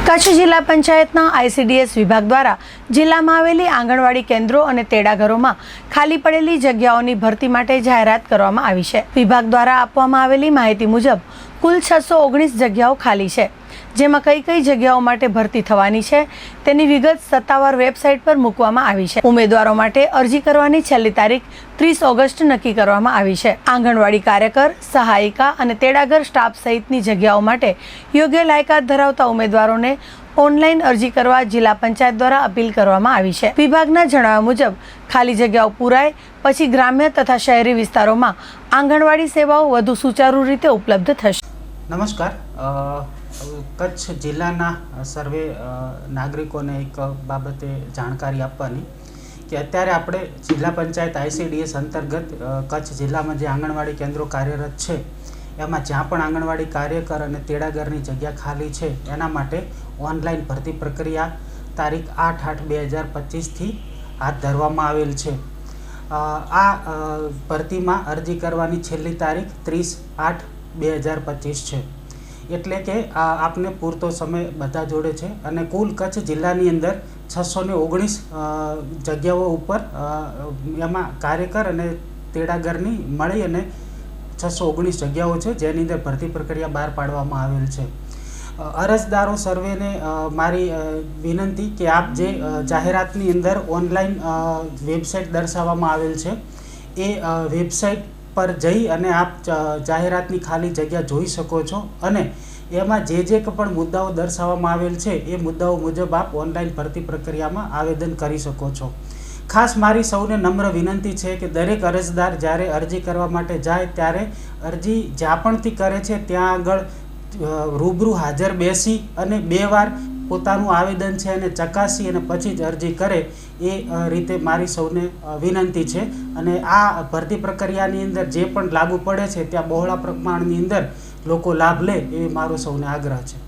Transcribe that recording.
કચ્છ જિલ્લા પંચાયતના આઈસીડીએસ વિભાગ દ્વારા જિલ્લામાં આવેલી આંગણવાડી કેન્દ્રો અને તેડાગરોમાં ખાલી પડેલી જગ્યાઓની ભરતી માટે જાહેરાત કરવામાં આવી છે। વિભાગ દ્વારા આપવામાં આવેલી માહિતી મુજબ કુલ 619 જગ્યાઓ ખાલી છે, જેમાં કઈ જગ્યાઓ માટે ભરતી થવાની છે તેની વિગત સત્તાવાર વેબસાઇટ પર મૂકવામાં આવી છે। ઉમેદવારો માટે અરજી કરવાની છેલ્લી તારીખ 30 ઓગસ્ટ નક્કી કરવામાં આવી છે। આંગણવાડી કાર્યકર, સહાયિકા અને તેડાગર સ્ટાફ સહિતની જગ્યાઓ માટે યોગ્ય લાયકાત ધરાવતા ઉમેદવારોને ઓનલાઈન અરજી કરવા જિલ્લા પંચાયત દ્વારા અપીલ કરવામાં આવી છે। વિભાગના જણાવ્યા મુજબ ખાલી જગ્યાઓ પૂરાય પછી ગ્રામ્ય તથા શહેરી વિસ્તારોમાં આંગણવાડી સેવાઓ વધુ સુચારુ રીતે ઉપલબ્ધ થશે। નમસ્કાર, કચ્છ જિલ્લાના સર્વે નાગરિકોને એક બાબતે જાણકારી આપવાની કે અત્યારે આપણે જિલ્લા પંચાયત આઈસીડીએસ અંતર્ગત કચ્છ જિલ્લામાં જે આંગણવાડી કેન્દ્રો કાર્યરત છે એમાં જ્યાં પણ આંગણવાડી કાર્યકર અને તેડાગરની જગ્યા ખાલી છે એના માટે ઓનલાઈન ભરતી પ્રક્રિયા તારીખ 8/8/2025થી હાથ ધરવામાં આવેલ છે। આ ભરતીમાં અરજી કરવાની છેલ્લી તારીખ 30/8/2025 છે, એટલે કે આપને પૂરતો સમય બધા જોડે છે। અને કુલ કચ્છ જિલ્લાની અંદર 619 જગ્યાઓ ઉપર એમાં કાર્યકર અને તેડાગરની મળી અને 619 જગ્યાઓ છે, જેની અંદર ભરતી પ્રક્રિયા બહાર પાડવામાં આવેલ છે। અરજદારો સર્વેને મારી વિનંતી કે આપ જે જાહેરાતની અંદર ઓનલાઈન વેબસાઇટ દર્શાવવામાં આવેલ છે એ વેબસાઇટ પર જઈ અને આપ જાહેરાતની ખાલી જગ્યા જોઈ શકો છો અને એમાં જે પણ મુદ્દાઓ દર્શાવવામાં આવેલ છે એ મુદ્દાઓ મુજબ આપ ઓનલાઈન ભરતી પ્રક્રિયામાં આવેદન કરી શકો છો। ખાસ મારી સૌને નમ્ર વિનંતી છે કે દરેક અરજદાર જ્યારે અરજી કરવા માટે જાય ત્યારે અરજી જ્યાં પણથી કરે છે ત્યાં આગળ રૂબરૂ હાજર બેસી અને 2 વાર પોતાનું આવેદન છે એને ચકાસી અને પછી જ અરજી કરે એ રીતે મારી સૌને વિનંતી છે। અને આ ભરતી પ્રક્રિયાની અંદર જે પણ લાગુ પડે છે ત્યાં બહોળા પ્રમાણની અંદર લોકો લાભ લે એવી મારો સૌને આગ્રહ છે।